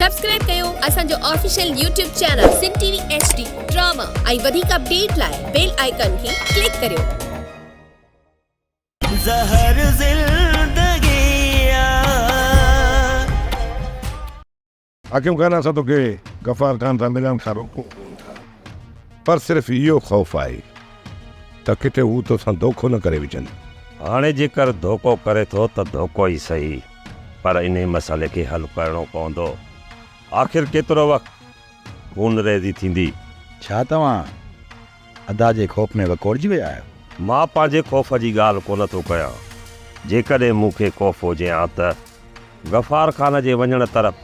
Subscribe कयो असांजो official YouTube channel सिन TV HD drama ऐं वधीक अपडेट लाइ बेल आइकन खे क्लिक करियो। ज़हर ज़िंदगी हाकिम खान असां तोखे गफ़ार खान सां मिलण खां रोको पर सिर्फ़ु इहो ख़ौफ़ आहे त किथे हू तोसां धोखो न करे विझनि। हाणे जेकर धोखो करे थो त धोखो ई सही, पर इन मसइले खे हल करणो पवंदो। आख़िर केतिरो वक़्तु खून रेज़ी थींदी। छा तव्हां अदा जे ख़ौफ़ में वकोड़जी विया आहियो? मां पंहिंजे ख़ौफ़ जी ॻाल्हि कोन थो कयां। जेकॾहिं मूंखे ख़ौफ़ हुजे हा त गफ़ार खान जे वञण तरफ़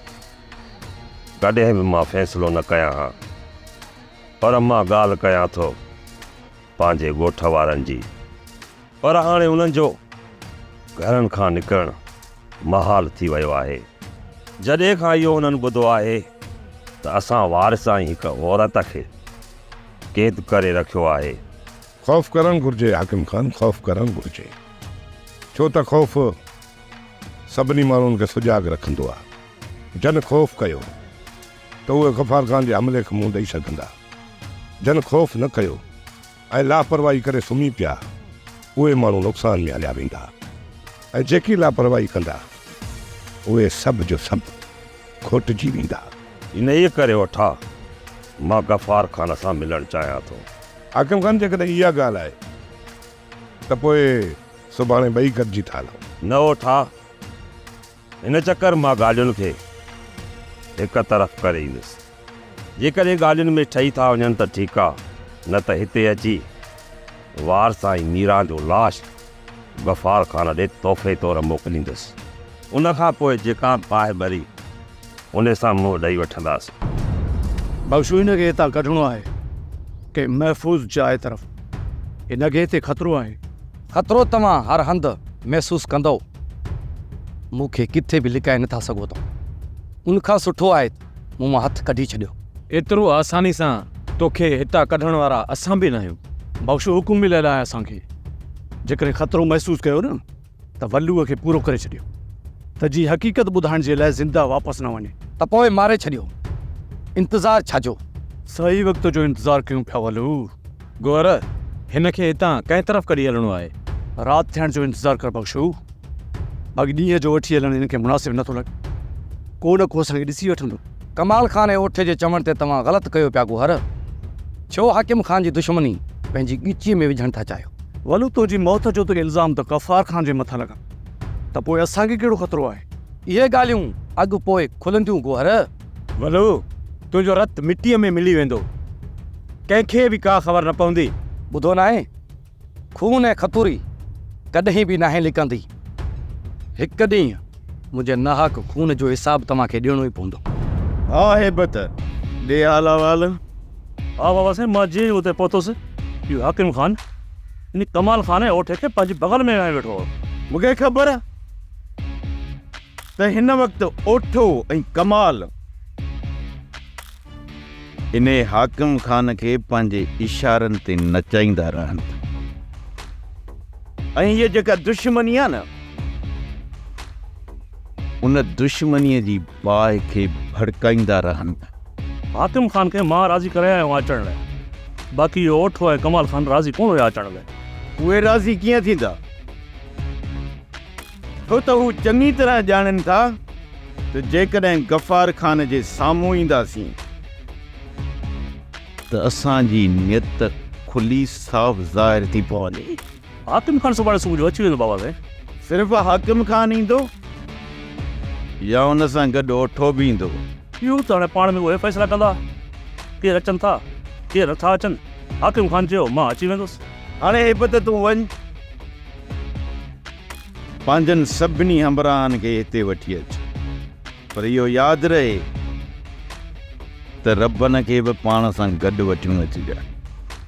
कॾहिं बि मां फ़ैसिलो न कयां हा, पर मां ॻाल्हि कयां थो पंहिंजे ॻोठ वारनि जी। पर हाणे उन्हनि जो घरनि खां निकिरणु महाल थी वियो आहे। जॾहिं खां इहो उन्हनि ॿुधो आहे त असां वारिसां ई हिकु औरत खे क़ैद करे रखियो आहे। ख़ौफ़ करणु घुरिजे हाकिम खान, ख़ौफ़ करणु घुरिजे, छो त ख़ौफ़ सभिनी माण्हुनि खे सुजाॻ रखंदो आहे। जन ख़ौफ़ कयो त उहे गफ़ार खान जे हमले खे मुंहुं ॾेई सघंदा। जन ख़ौफ़ न कयो ऐं लापरवाही करे सुम्ही पिया, उहे माण्हू नुक़सान में हलिया वेंदा ऐं जेकी लापरवाही कंदा उहे सभु जो सभु खोटिजी वेंदा। इन ई करे वठा मां गफ़ार खान सां मिलणु चाहियां थो। हाकिम खान जेकॾहिं इहा ॻाल्हि आहे त पोइ सुभाणे ॿई गॾिजी था हलूं। न वठा, इन चकर मां ॻाल्हियुनि खे हिकु तरफ़ करे ईंदुसि। जेकॾहिं ॻाल्हियुनि में ठही था वञनि त ठीकु आहे, न त हिते अची वार सां ई मीरा जो लाश गफ़ार खान ॾे तोहफ़े तौरु मोकिलींदुसि। उनखां पोइ जेका पाए भरी उन सां मुंहुं ॾेई वठंदासीं। बख़्शू हिन खे हितां कढणो आहे के महफ़ूज़ जाइ तरफ़। हिन खे हिते ख़तरो आहे। ख़तरो तव्हां हर हंधि महसूसु कंदो, मूंखे किथे बि लिकाए नथा सघो था। उनखां सुठो आहे मूं मां हथु कढी छॾियो। एतिरो आसानी सां तोखे हितां कढण वारा असां बि न आहियूं। बख़्शू हुकुम मिलियल आहे असांखे, जेकॾहिं ख़तरो महसूसु कयो न त वल्लूअ खे पूरो करे छॾियो त जी हक़ीक़त ॿुधाइण जे लाइ ज़िंदा वापसि न वञे। त पोइ मारे छॾियो, इंतज़ारु छाजो? सही वक़्त जो इंतज़ारु कयूं पिया वल्लू। गौर हिन खे हितां कंहिं तरफ़ कढी हलणो आहे? राति थियण जो इंतज़ारु कर बख़्शू। अॻु ॾींहं जो वठी हलणु हिन खे मुनासिबु नथो लॻे। को न को असांखे ॾिसी वठंदो। कमाल खान जे ओठे जे चवण ते तव्हां ग़लति कयो पिया गुहर। छो हाकिम खान जी दुश्मनी पंहिंजी ॻिचीअ में विझणु था चाहियो? वल्लू तुंहिंजी मौत जो त इल्ज़ाम त गफ़ार खान जे मथां लॻा, त पोइ असांखे कहिड़ो ख़तरो आहे? इहे ॻाल्हियूं अॻु पोइ खुलंदियूं गुहर। वलो तुंहिंजो रतु मिटीअ में मिली वेंदो, कंहिंखे बि का ख़बर न पवंदी। ॿुधो न आहे, खून ऐं खतूरी कॾहिं बि नाहे लिकंदी। हिकु ॾींहुं मुंहिंजे नाहक खून जो हिसाबु तव्हांखे ॾियणो ई पवंदो। हा हेबत ॾे हाल अहवाल। हा बाबा साईं, मां जीअं उते पहुतुसि, इहो हाकिम खान इन कमाल खान जे ओठे खे पंहिंजे बग़ल में आणे वेठो हो। मूंखे ख़बर आहे त हिन वक़्तु ओठो ऐं कमाल इन हाकिम खान खे पंहिंजे इशारनि ते नचाईंदा रहनि ऐं हीअ जेका दुश्मनी आहे न, उन दुश्मनीअ जी बाहि खे भड़काईंदा रहनि। हाकिम खान खे मां राज़ी करे आयो आहियां अचण लाइ, बाक़ी इहो ओठो ऐं कमाल खान राज़ी कोन हुया अचण लाइ। उहे राज़ी कीअं थींदा? छो त हू चङी तरह ॼाणनि था त जेकॾहिं गफ़ार खान जे साम्हूं ईंदासीं त असांजी नियत खुली साफ़ ज़ाहिर थी पवंदी। हाकिम खान सुभाणे सुबुह जो अची वेंदो बाबा साईं। सिर्फ़ु हाकिम खान ईंदो या हुन सां गॾु ओठो बि ईंदो? इहो त हाणे पाण में उहे फ़ैसिला कंदा, केरु अचनि था केरु नथा अचनि। हाकिम खान चयो मां अची वेंदुसि। हाणे हेबत तूं वञ, पंहिंजनि सभिनी हमराहनि खे हिते वठी अच, पर इहो यादि रहे त रबन खे बि पाण सां गॾु वठियूं अचिजांइ।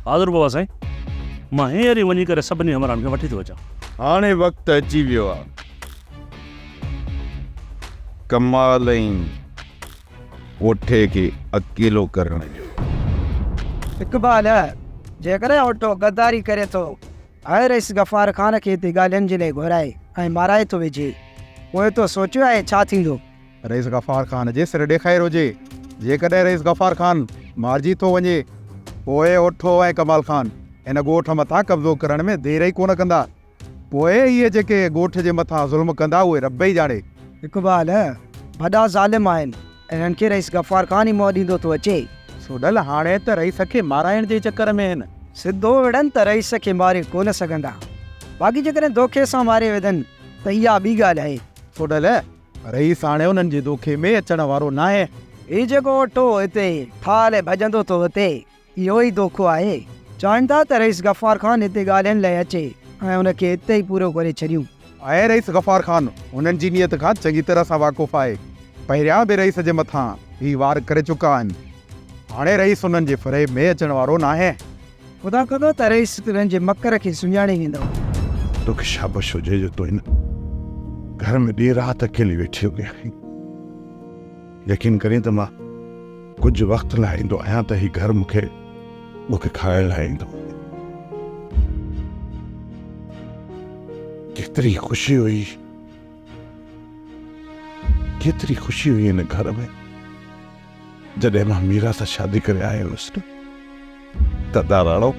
हाज़ुर बाबा साईं, मां हींअर ई वञी करे सभिनी हमराहनि खे वठी थो अचां। हाणे वक़्तु अची वियो आहे कमाल ऐं ओठे खे अकेलो करण जो। इक़बाल जेकॾहिं ओटो गद्दारी करे थो, हर इस गफ़ार खान खे हिते ॻाल्हियुनि जे लाइ घुराए ऐं माराए थो विझे, पोइ तो सोचियो आहे छा थींदो? रईस गफ़ार ख़ान जे सिर ॾेखाइर हुजे। जेकॾहिं रईस गफ़ार ख़ान मारिजी थो वञे पोइ ओठो ऐं कमाल ख़ान इन ॻोठ मथां कब्ज़ो करण में देरि ई कोन कंदा। पोइ इहे जेके ॻोठ जे मथां ज़ुल्म कंदा उहे रब ई ॼाणे। इक़बाल वॾा ज़ालिम आहिनि, इन्हनि खे रईस गफ़ार ख़ान ई मौत ॾींदो थो अचे। सोडल हाणे त रईस खे माराइण जे चकर में आहिनि। सिधो विढ़नि त रईस खे मारे कोन सघंदा, बाक़ी जेकॾहिं धोखे सां मारे विधनि त इहा ॿी ॻाल्हि आहे। सोडल रईस हाणे उन्हनि जे धोखे में अचण वारो न आहे। हीउ जेको ओठो हिते ठाले भॼंदो थो हिते, इहो ई धोखो आहे। चवनि था त रईस गफ़ार ख़ान हिते ॻाल्हाइण लाइ अचे ऐं हुनखे हिते ई पूरो करे छॾियूं। ऐं रईस गफ़ार ख़ान उन्हनि जी नियत खां चङी तरह सां वाक़ुफ़ु आहे। पहिरियां बि रईस जे मथां ही वार करे चुका आहिनि। हाणे रईस उन्हनि जे फ़रेब में अचण वारो न आहे। ख़ुदा कंदो त रईस तुरनि जे मकर खे सुञाणे वेंदो। तोखे शाबाश हुजे जो तो हिन घर में ॾींहुं राति अकेली वेठी हुई आहीं। यकीन करीं त मां कुझु वक़्त लाइ ईंदो आहियां त ही घर मूंखे खाइण लाइ ईंदो। केतिरी ख़ुशी हुई हिन घर में जॾहिं मां मीरा सां शादी करे आयो हुयुसि त दाराड़ो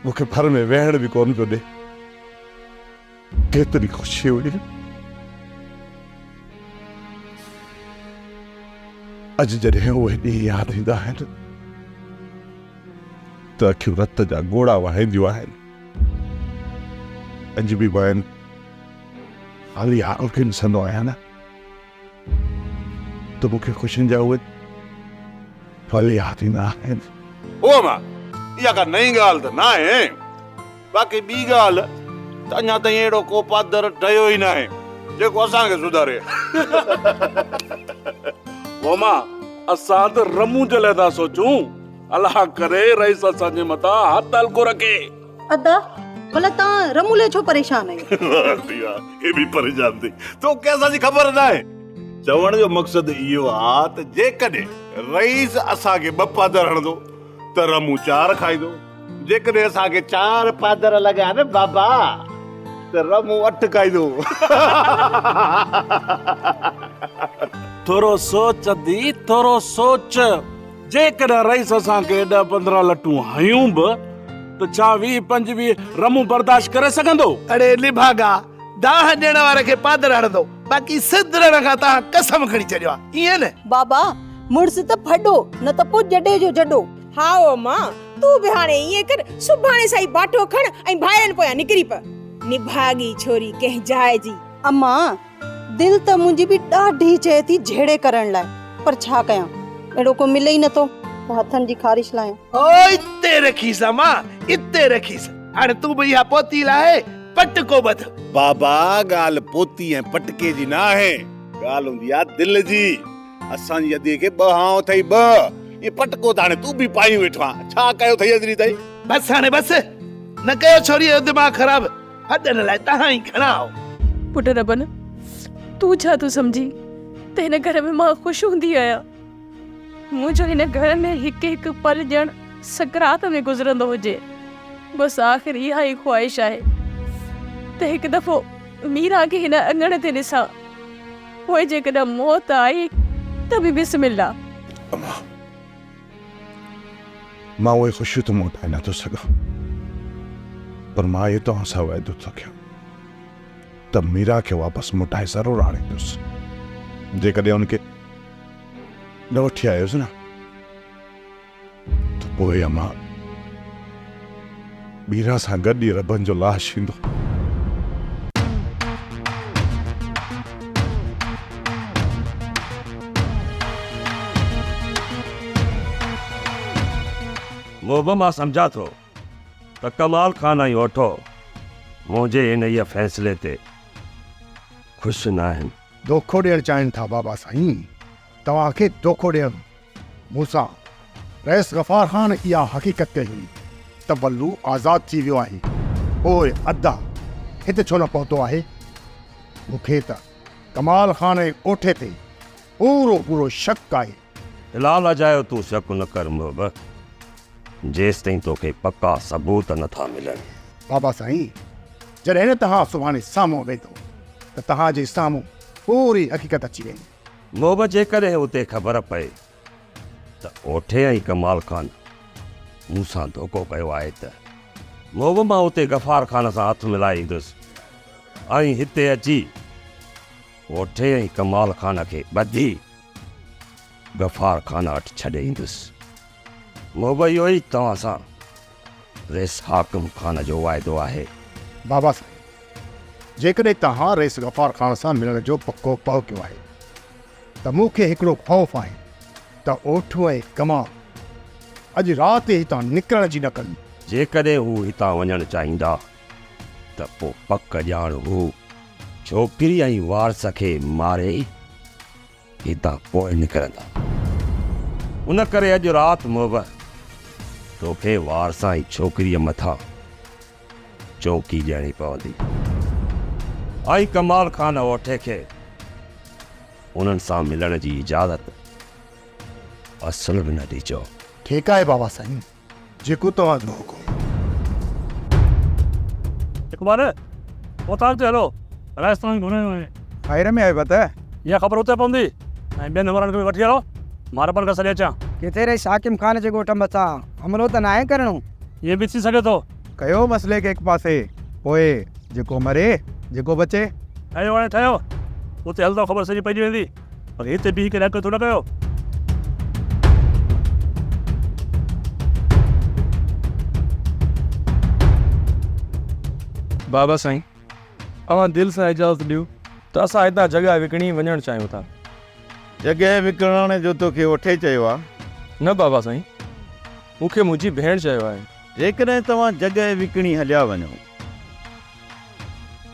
मूंखे घर में वेहण बि कोन पियो ॾे। केतिरी ख़ुशी हुई। अॼु जॾहिं उहे ॾींहं यादि ईंदा आहिनि त अखियूं रत जा ॻोड़ा वहाईंदियूं आहिनि। अॼु बि मां हाली हाल खे ॾिसंदो आहियां न त मूंखे ख़ुशियुनि जा उहे फल यादि ईंदा आहिनि। ओ मां इहा का नई ॻाल्हि त न आहे। बाक़ी ॿी ॻाल्हि त अञा ताईं अहिड़ो को पादर ठहियो ई न आहे जेको असांखे सुधारे। ओ मां असां त रमू जे लाइ था सोचूं। अलाह करे रईस असांजे मथां हथ हल्को रखे। अदा भला तव्हां रमू लाइ छो परेशान आहियो? हे बि परेशान थी तोखे असांजी ख़बर न आहे। चवण जो मक़सदु इहो आहे त जेकॾहिं रईस असांखे 2 पादर हणंदो त रमू 4 खाईंदो। जेकॾहिं असांखे 4 पादर लॻा न बाबा त रमू 8 खाईंदो। थोरो सोच दी, थोरो सोच। जेकॾहिं रईस असांखे 10-15 लटूं हयूं बि त छा 20-25 रमू बर्दाश्त करे सघंदो? अड़े निभागा 10 ॾियण वारे खे पादर हणंदो, बाक़ी सिद्धरण खां तव्हां कसम खणी छॾियो आहे ईअं न? बाबा मुड़स त फडो न त पोइ जॾे जो जॾो। हा ओ मां तू बि हाणे ईअं कर, सुभाणे साई बाटो खण ऐं भाइरनि पोयां निकिरी प। निभागी छोरी कंहिं जाइ जी। अम्मा दिल त मुंहिंजी बि ॾाढी चए थी झेड़े करण लाइ, पर छा कयां अहिड़ो को मिले ई नथो त हथनि जी ख़ारिश लायां। ओ इते रखीस अम्मा, इते रखीस। हाणे तू बि इहा पोती लाहे पटको बध। बाबा ॻाल्हि पोती ऐं पटके जी न आहे, ॻाल्हि हूंदी आहे दिल जी। असांजी अदीअ खे 2 हां अथई 2। ये पटको त हाणे तू बि पाई वेठो आहे। छा कयो अथई अदरी ताईं? बस हाणे बस न कयो छोरी जो दिमाग़ ख़राब। हॾनि लाइ तव्हां ई खणाओ। पुट रबन तू छा तू सम्झी त हिन घर में मां ख़ुशि हूंदी आहियां? मुंहिंजो हिन घर में हिकु पल ॼण सकरात में गुज़रंदो हुजे। बसि आख़िर इहा ई ख़्वाहिश आहे त हिकु दफ़ो मीरा खे हिन अङण ते ॾिसां। पोइ जेकॾहिं मौत आई त बि बिस्मिल्ला। मां उहे ख़ुशियूं त मोटाए नथो सघां, पर मां इहो तव्हां सां वाइदो थो कयां त मीरा खे वापसि मोटाए ज़रूरु आणींदुसि। जेकॾहिं उनखे न वठी आयुसि न त पोइ अमां मीरा सां गॾु ई रबनि जो लाश ईंदो। वो मां सम्झा थो त कमाल ख़ान ऐं ओठो मुंहिंजे इन इहे फ़ैसिले ते ख़ुशि न आहिनि। धोखो ॾियणु चाहिनि था बाबा साईं, तव्हांखे धोखो ॾियणु। मूंसां रईस गफ़ार ख़ान इहा हक़ीक़त कई त बल्लू आज़ादु थी वियो आहे। पोइ अदा हिते छो न पहुतो आहे? मूंखे त कमाल ख़ान ऐं ओठे ते पूरो शक आहे। फिलहाल अजायो तूं शक न कर मोहब, जेसि ताईं तोखे पक्का सबूत नथा मिलनि। बाबा साईं, जॾहिं तव्हां सुभाणे साम्हूं वेंदो त तव्हांजे साम्हूं पूरी हक़ीक़त अची वेंदी। मोब जेकॾहिं उते ख़बर पए त ओठे ऐं कमाल खान मूंसां धोखो कयो आहे त मोब मां उते गफ़ार खान सां हथु मिलाए ईंदुसि ऐं हिते अची ओठे ऐं कमाल खान खे ॿधी गफ़ार खान वटि छॾे ईंदुसि। मोब इहो ई तव्हां सां रेस हाकिम खान जो वाइदो आहे। बाबा साईं, जेकॾहिं तव्हां रेस गफ़ार खान सां मिलण जो पको पओ कयो आहे त मूंखे हिकिड़ो ख़ौफ़ आहे त ओठो ऐं कमाल अॼु राति हितां निकिरण जी न कनि। जेकॾहिं हू हितां वञणु चाहींदा त पोइ पक ॼाण हू छोकिरी ऐं वारस खे मारे हितां पोइ निकिरंदा। उन करे अॼु राति मोब तोखे वारस ऐं छोकिरीअ मथां चौकी ॾियणी पवंदी ऐं कमाल खान ओठे खे उन्हनि सां मिलण जी इजाज़त असुल बि न ॾिजो। ठीकु आहे बाबा साईं, जेको तव्हांजो हुकुम। इकबाल उतार ते हलो, राजस्थान घुमण में ख़ैर में आहे बता इहा ख़बर उते पवंदी ऐं ॿियनि नंबरनि खे वठी हलो, मां रबन खां सॾे अचां। किथे रही हाकिम खान जे ॻोठ मथां हमलो त न आहे करणो? इहे बि थी सघे थो। कयो मसइले खे हिकु पासे, पोइ जेको मरे जेको बचे। ठहियो हाणे ठहियो, उते हलंदो ख़बर सॼी पइजी वेंदी, पर हिते बीह करे थोरो कयो। बाबा साईं, अवां दिलि सां इजाज़त ॾियो त असां हितां जॻह विकिणी वञणु चाहियूं था। जॻह विकिणण जो तोखे ओठे चयो आहे? न बाबा साईं, मूंखे मुंहिंजी भेण चयो आहे। जेकॾहिं तव्हां जॻह विकिणी हलिया वञो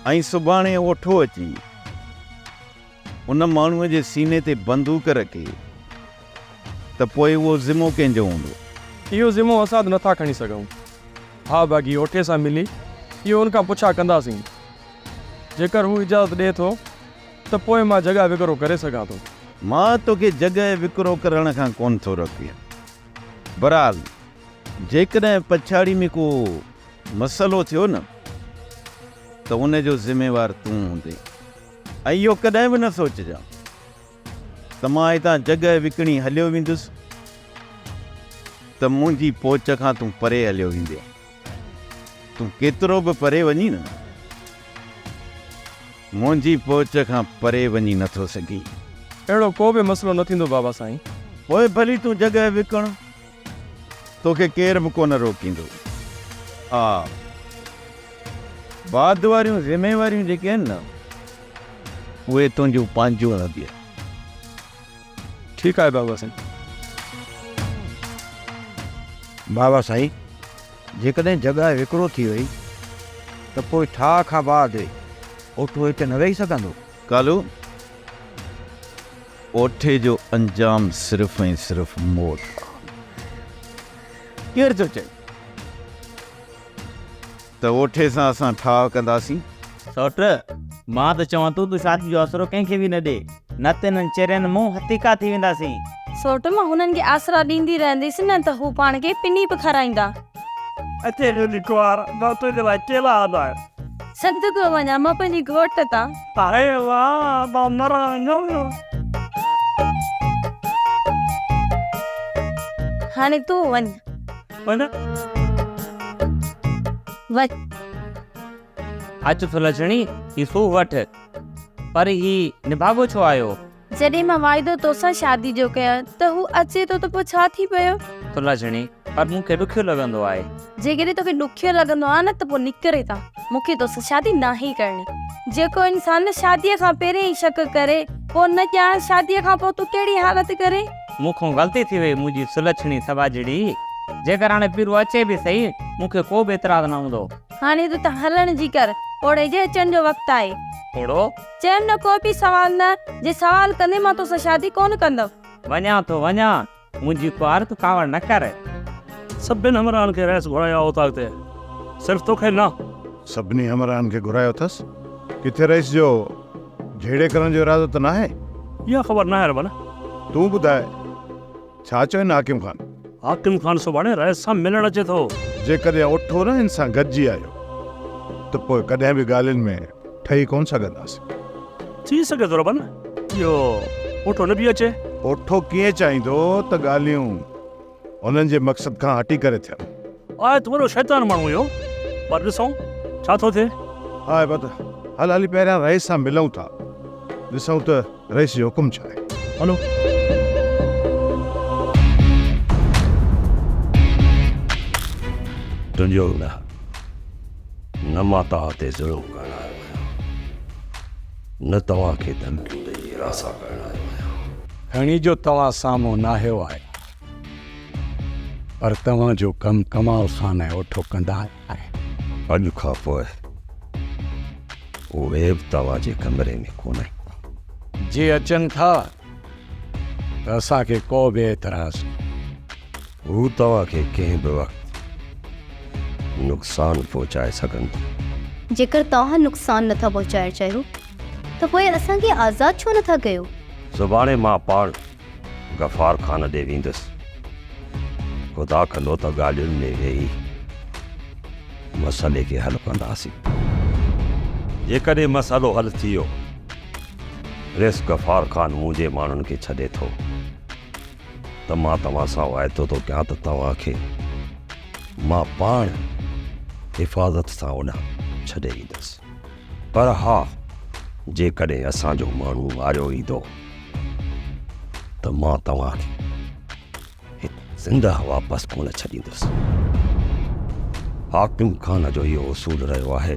ऐं सुभाणे ओठो अची उन माण्हूअ जे सीने ते बंदूक रखे त पोइ उहो ज़िमो कंहिंजो हूंदो? इहो ज़िमो असां नथा खणी सघूं। हा बाग़ी ओठे सां मिली इहो उनखां पुछा कंदासीं। जेकर हू इजाज़त ॾिए थो त पोइ मां जॻह विकिरो करे सघां थो। मां तोखे जॻह विकिरो करण खां कोन थो रोकियां। बहरहाल जेकॾहिं पछाड़ी में को मसइलो थियो न त उन जो ज़िम्मेवार तूं हूंदे ऐं इहो कॾहिं बि न सोचिजां त मां हितां जॻह विकिणी हलियो वेंदुसि त मुंहिंजी पोच खां तूं परे हलियो वेंदे। तूं केतिरो बि परे वञी न, मुंहिंजी पोच खां परे वञी नथो सघी। अहिड़ो को बि मसइलो न थींदो बाबा साईं। पोइ भली तूं जॻह विकण, तोखे केर बि कोन रोकींदो। हा, बाद वारियूं ज़िम्मेवारियूं जेके आहिनि न उहे तुंहिंजूं पंहिंजूं हलंदियूं। ठीकु आहे बाबा साईं। बाबा साईं, जेकॾहिं जॻह विकिरो थी वई त पोइ ठा खां बाद ओठो हिते न वेही सघंदो? कालू, ओठे जो अंजाम सिर्फ़ ऐं सिर्फ़ मौत। केरु थो चए त ओठे सां असां ठाह कंदासीं? सौट, मां त चवां तूं शादी जो आसरो कंहिंखे बि न ॾे, न त हिननि चेरनि मूं हथीका थी वेंदासीं। सोट मां हुननि खे आसरा ॾींदी रहंदसि न त हू पाण खे पिनी बि खाराईंदा। अचे लिखवार मां तुंहिंजे लाइ केला आंदा आहिनि। सदको वञा मां पंहिंजी घोट तां। अरे वाह, मां मरां। हाणे तूं वञ। वञ? वञ। अच सुलझणी, ही सू वठ, पर ही निभागो छो आयो? जॾहिं मां वाइदो तोसां शादी जो कया त हू अचे तो त पोइ छा थी पियो? सुलझणी, पर मूंखे ॾुखियो लॻंदो आहे। जेकॾहिं तोखे ॾुखियो लॻंदो आहे न त पोइ निकिरे था। मूंखे तोसां शादी न ई करणी। जेको इंसान शादीअ खां पहिरियों ई शक करे पोइ न ॼाण शादीअ खां पोइ तूं कहिड़ी हालत करे। मूंखां ग़लती थी वई मुंहिंजी सुलझणी सवाजड़ी। जेकर हाणे पिरो अचे बि सही, मूंखे को बि एतिराज़ न हूंदो। हाणे तूं त हलण जी कर, ओड़े जे अचण जो वक़्तु आहे। ओड़ो चयमि न को बि सवाल न, जे सवाल कंदे मां तोसां शादी कोन कंदमि। वञा तो वञा, मुंहिंजी कुआर तूं कावड़ न कर। सभिनि हमराहनि खे रहिस घुरायो उतां ते, सिर्फ़ तोखे न। सभिनी हमराहनि खे घुरायो अथसि? किथे रहीस जो झेड़े करण जो इरादो त न आहे? इहा ख़बर न आहे रबन। तूं ॿुधाए, छा चवनि हाकिम खान? हाकिम खान सुभाणे रहिस सां मिलण अचे थो। जेकॾहिं ओठो न हिन सां गॾिजी आयो त पोइ कॾहिं बि ॻाल्हियुनि में ठही कोन सघंदासीं। थी सघे थो रबन इहो ओठो न बि अचे। ओठो कीअं चाहींदो त ॻाल्हियूं उन्हनि जे मक़सद खां हटी करे थियनि। आहे त वॾो शैतान माण्हू इहो, पर ॾिसूं छा थो थिए। हा बस हल हली पहिरियां रईस सां मिलूं था, ॾिसूं त रईस जो हुकुम छा आहे। हलो। तुंहिंजो न मां तव्हां ते ज़ुल्म करण आयो आहियां, न तव्हांखे धमकी ॾेई रासा करण आयो आहियां। खणी जो तव्हां साम्हूं नाहियो आहे, पर तव्हांजो कमु कमाल ख़ान ऐं ओठो कंदा आहे। अॼु खां पोइ उहे बि तव्हांजे कमरे में कोन्हे। जे अचनि था त असांखे को बि एतिराज़ हू तव्हांखे कंहिं बि वक़्तु नुक़सानु पहुचाए सघनि था। जेकर तव्हां नुक़सानु नथा पहुचाइण चाहियो त पोइ असांखे आज़ादु छो नथा कयो? सुभाणे मां पाण गफ़ार ख़ान ॾे वेंदुसि। ख़ुदा कंदो त ॻाल्हियुनि में वेही मसइले खे हल कंदासीं। जेकॾहिं मसइलो हल थी वियो, रेस गफ़ार ख़ान मुंहिंजे माण्हुनि खे छॾे थो त मां तव्हां सां वाइदो थो कयां त तव्हांखे मां पाण हिफ़ाज़त सां उन छॾे ईंदुसि। पर हा, जेकॾहिं असांजो माण्हू मारियो ईंदो त मां तव्हांखे ज़िंदा वापसि कोन छॾींदुसि। हाकिम ख़ान जो इहो उसूल रहियो आहे,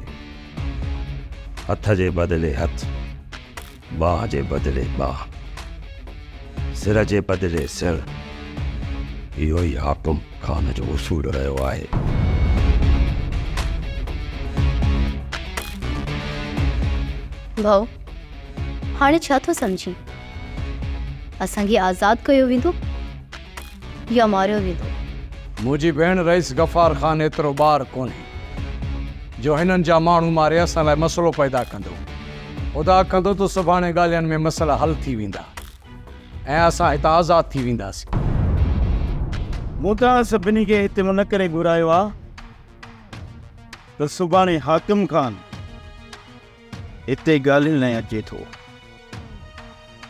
हथ जे बदिले हथ, बाह जे बदिले बाह, सिर जे बदिले सिर। इहो ई हाकिम ख़ान जो उसूल रहियो आहे। भाउ, हाणे छा थो सम्झी? असांखे आज़ादु कयो वेंदो या मारियो वेंदो? मुंहिंजी भेण रईस गफ़ार ख़ान एतिरो ॿार कोन्हे जो हिननि जा माण्हू मारे असां लाइ मसइलो पैदा कंदो। ख़ुदा कंदो त सुभाणे ॻाल्हियुनि में मसइला हल थी वेंदा ऐं असां हितां आज़ादु थी वेंदासीं। मूं तव्हां सभिनी खे हिते न करे घुरायो आहे त सुभाणे हाकिम ख़ान हिते ॻाल्हियुनि लाइ अचे थो,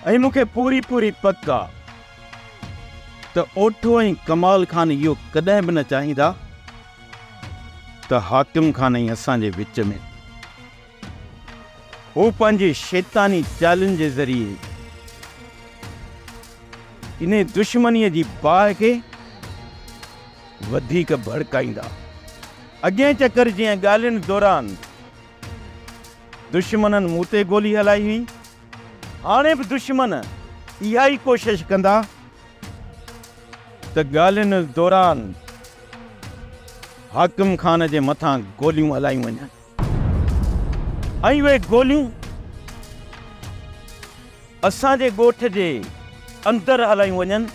ऐं मूंखे पूरी पक आहे त ओठो ऐं कमाल ख़ान इहो कॾहिं बि न चाहींदा त हाकिम ख़ान ऐं असांजे विच में हू पंहिंजे शैतानी चालुनि जे ज़रिए इन दुश्मनीअ जी बाहि खे वधीक भड़काईंदा। अॻिए चकर जीअं ॻाल्हियुनि दौरान दुश्मननि मूं ते गोली हलाई हुई, हाणे बि दुश्मन इहा ई कोशिशि कंदा त ॻाल्हियुनि दौरान हाकिम ख़ान जे मथां गोलियूं हलायूं वञनि, ऐं उहे गोलियूं असांजे ॻोठ जे अंदरि हलायूं वञनि,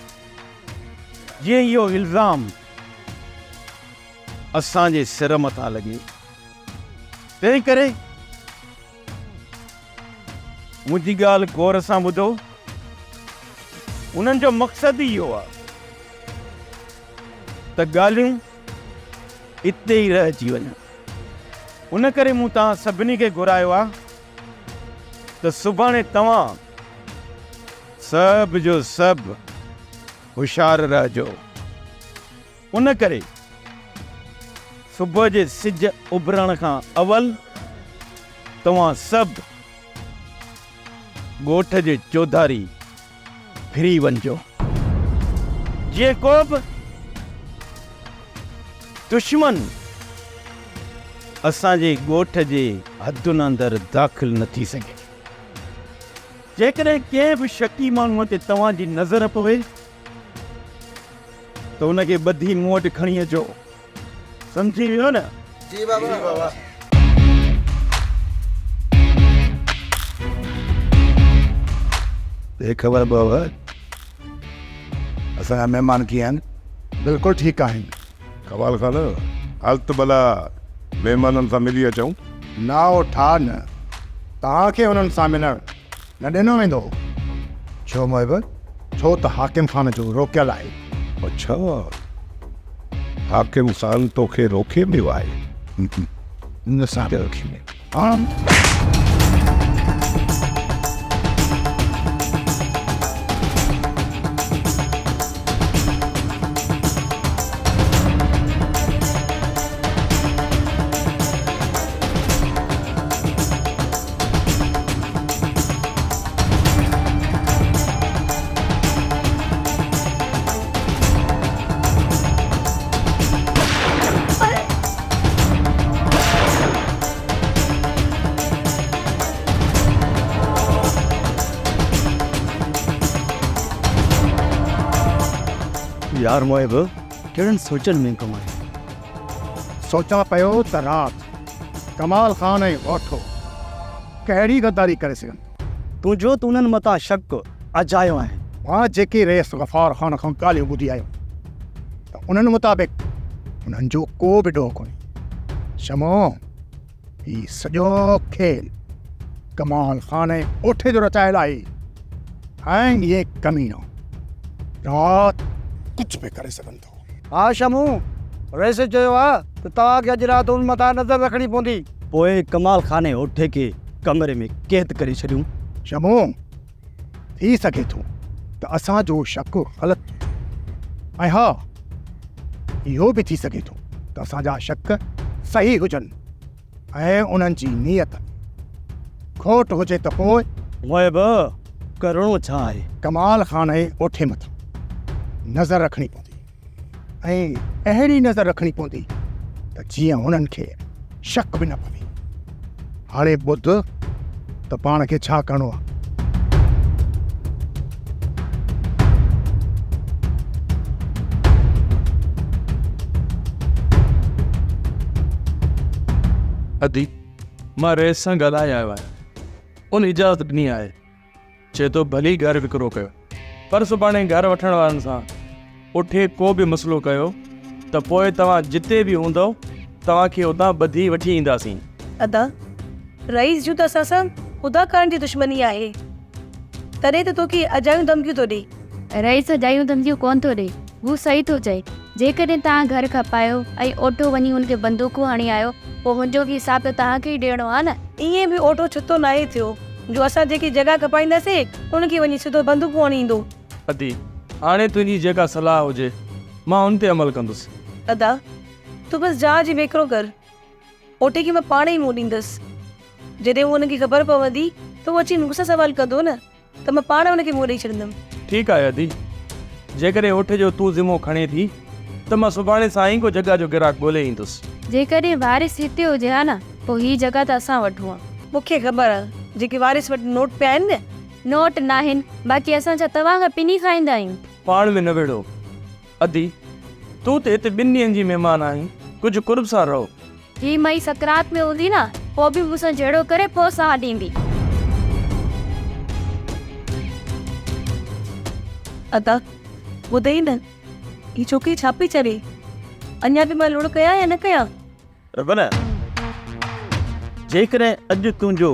जीअं इहो इल्ज़ाम असांजे सिर मथां लॻे। तंहिं करे मुंहिंजी ॻाल्हि गौर सां ॿुधो, उन्हनि जो मक़सदु ई इहो आहे त ॻाल्हियूं हिते ई रहिजी वञनि। उन करे मूं तव्हां सभिनी खे घुरायो आहे त सुभाणे तव्हां सभु जो सभु होशियारु रहिजो। उन करे सुबुह जे सिज उभरण खां अवल तव्हां सभु ॻोठ जे चौधारी फिरी वञिजो। जीअं को बि दुश्मन असांजे ॻोठ जे हदुनि अंदरि दाख़िल न थी सघे। जेकॾहिं कंहिं बि शकी माण्हूअ ते तव्हांजी नज़र पवे त उनखे ॿधी मूं वटि खणी अचो। समझी वियो न? जी बाबा। ख़बर बाबा असांजा महिमान कीअं आहिनि? बिल्कुलु ठीकु आहिनि। कमाल ख़ान, हाल त भला महिमाननि सां मिली अचूं। न उहो ठा न, तव्हांखे हुननि सां मिलणु न ॾिनो वेंदो। छो मोहिब? छो त हाकिम ख़ान जो रोकियल आहे। अच्छा, हाकिम ख़ान तोखे रोके वियो आहे? न साहब, हाँ, यार मोए बि कहिड़नि सोचनि में कमाए सोचा पियो त राति कमाल खान ऐं ओठो कहिड़ी गद्दारी करे सघनि। तुंहिंजो त उन्हनि मथां शक अजायो आहे। मां जेकी रेस गफ़ार खान खां ॻाल्हियूं ॿुधी आहियो त उन्हनि मुताबिक़ उन्हनि जो को बि ॾोह कोन्हे। शमो ही सॼो खेल कमाल खान ऐं ओठे जो रचायल आहे ऐं इहे कमीनो राति कुझु बि करे सघनि थो। हा शमू रईस चयो आहे त तव्हांखे अॼु राति उन मथां नज़र रखणी पवंदी। पोइ कमाल खान ओठे खे कमरे में कैद करे छॾियूं। शमू थी सघे थो त असांजो शक ग़लति ऐं हा इहो बि थी सघे थो त असांजा शक सही हुजनि ऐं उन्हनि जी नियत खोट हुजे त पोइ मोए बि करणो छा आहे। कमाल खान ऐं ओठे मथां नज़र रखणी पवंदी ऐं अहिड़ी नज़र रखणी पवंदी त जीअं उन्हनि खे शक बि न पवे। हाणे ॿुध त पाण खे छा करिणो आहे। अदी मां रेस सां ॻाल्हाए आयो आहियां। उन इजाज़त ॾिनी आहे। चए थो भली घरु विकिरो कयो पर सुभाणे घर वठण वारनि सां उठे को बि मसइलो कयो त पोइ तव्हां जिते बि हूंदव तव्हांखे उतां ॿधी वठी ईंदासीं। अदा रईस जूं त असां सां ख़ुदा करण जी दुश्मनी आहे तॾहिं त तोखे अजायूं धमकियूं थो ॾे। रईस अजायूं धमकियूं कोन थो ॾे, हू सही थो चए। जेकॾहिं तव्हां घर खपायो ऐं ओठो वञी हुनखे बंदूकूं हणी आयो पोइ हुनजो बि हिसाब त तव्हांखे ई ॾियणो आहे न। ईअं बि ओठो छुतो न आहे थियो जो असां जेकी जॻह खपाईंदासीं उनखे वञी सिधो बंदूकूं हणी ईंदो। अदी हाणे तुंहिंजी जेका सलाह हुजे मां हुन ते अमल कंदुसि। अदा तूं बसि जहाज वेकिरो कर, ओठे खे मां पाण ई मुंहुं ॾींदसि। जॾहिं हुनखे ख़बर पवंदी त उहो अची मूंसां सवाल कंदो न त मां पाण हुनखे मुंहुं ॾेई छॾींदमि। ठीकु आहे अदी, जेकॾहिं ओठे जो तूं ज़िमो खणे थी त मां सुभाणे सां ई को जॻह जो गिराक ॻोल्हे ईंदुसि। जेकॾहिं वारिस हिते हुजे हा न पोइ हीअ जॻह त असां वठूं हा। मूंखे ख़बर आहे जेके वारिस वटि नोट पिया आहिनि न। नोट न आहिनि, बाक़ी असां छा तव्हां खां पिनी खाईंदा आहियूं। पाण में न वेड़ो अदी, तूं त हिते 2 ॾींहंनि जी महिमान आहीं, कुझु कुर्ब सां रहो। ही मई सकरात में हूंदी न पोइ बि मूंसां जहिड़ो करे पोइ साह ॾींदी। अदा ॿुधई न ही छोकिरी छा पई चरे? अञा बि मां लुड़ कयां या न कयां? रबन जेकॾहिं अॼु तुंहिंजो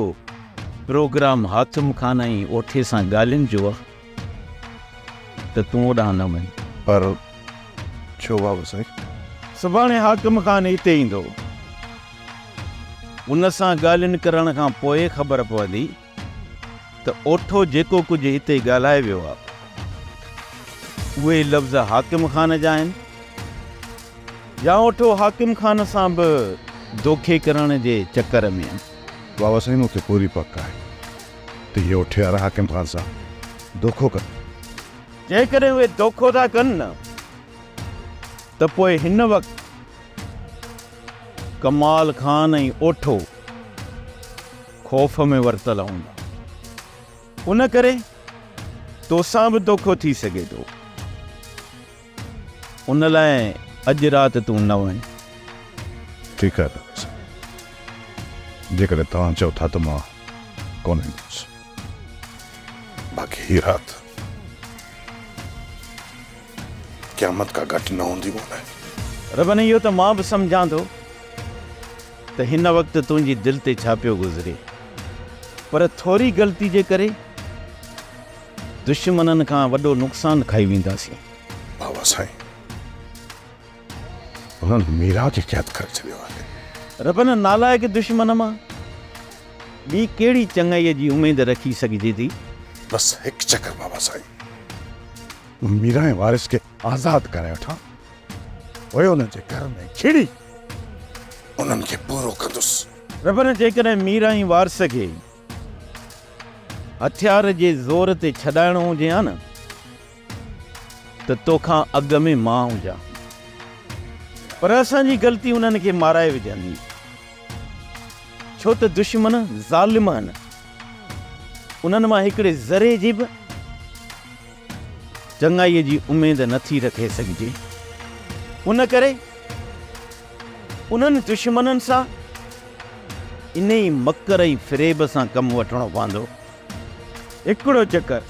प्रोग्राम हातिम खान ऐं ओठे सां ॻाल्हियुनि जो आहे त तूं ओॾां न वञ। पर छो बाबा साईं? सुभाणे हाकिम खान हिते ईंदो, उन सां ॻाल्हियुनि करण खां पोइ ख़बर पवंदी त ओठो जेको कुझु हिते ॻाल्हाए वियो आहे उहे लफ़्ज़ हाकिम खान जा आहिनि या ओठो हाकिम खान सां बि दोखे करण जे चकर में आहिनि। बाबा साईं मूंखे पूरी पक आहे त इहे ओठे वारा हाकिम खान सां दोखो कनि। जेकॾहिं उहे दोखो था कनि न त पोइ हिन वक़्तु कमाल खान ऐं ओठो ख़ौफ़ में वरतल हूंदा। उन करे तोसां बि दोखो थी सघे थो। उन लाइ अॼु राति तूं न वञ। ठीकु आहे बाबा साईं, जेकॾहिं तव्हां चओ था त मां कोन ईंदुसि। बाक़ी ही राति क़यामत का घटि न हूंदी मूं लाइ। रबन इहो त मां बि सम्झां थो त हिन वक़्तु तुंहिंजी दिलि ते छा पियो गुज़रे, पर थोरी ग़लती जे करे दुश्मननि खां वॾो नुक़सानु खाई वेंदासीं। बाबा साईं उन्हनि मीरा खे क़ैद करे छॾियो आहे। रबन नालाइक दुश्मन मां ॿी कहिड़ी चङाईअ जी उमेद रखी सघिजे थी। बसि हिकु चकर बाबा साईं, मीरा ऐं वारिस खे आज़ादु कराए वठां, पोइ उन्हनि जे घर में खिड़ी उन्हनि खे पूरो कंदुसि। रबन जेकॾहिं मीरा ऐं वारिस खे हथियार जे ज़ोर ते छॾाइणो हुजे हा न त तोखां अॻु में मां हुजां, पर असांजी ग़लती उन्हनि खे माराए विझंदी, छो त दुश्मन ज़ालिम आहिनि। उन्हनि मां हिकिड़े ज़रे जी बि चङाईअ जी उमेद नथी रखे सघिजे। उन करे उन्हनि दुश्मननि सां इन ई मकर ऐं फ़रेब सां कमु वठिणो पवंदो। हिकिड़ो चकर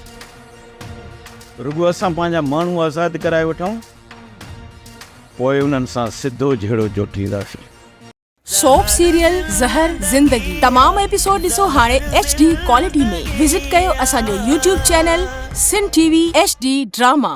रुॻो असां पंहिंजा माण्हू आज़ादु कराए वठूं, पोइ उन्हनि सां सिधो जहिड़ो जोटींदासीं। सोप सीरियल ज़हर ज़िंदगी तमाम एपिसोड ॾिसो हाणे HD क्वालिटी में। विजिट कयो असांजो YouTube चैनल सिन TV HD ड्रामा।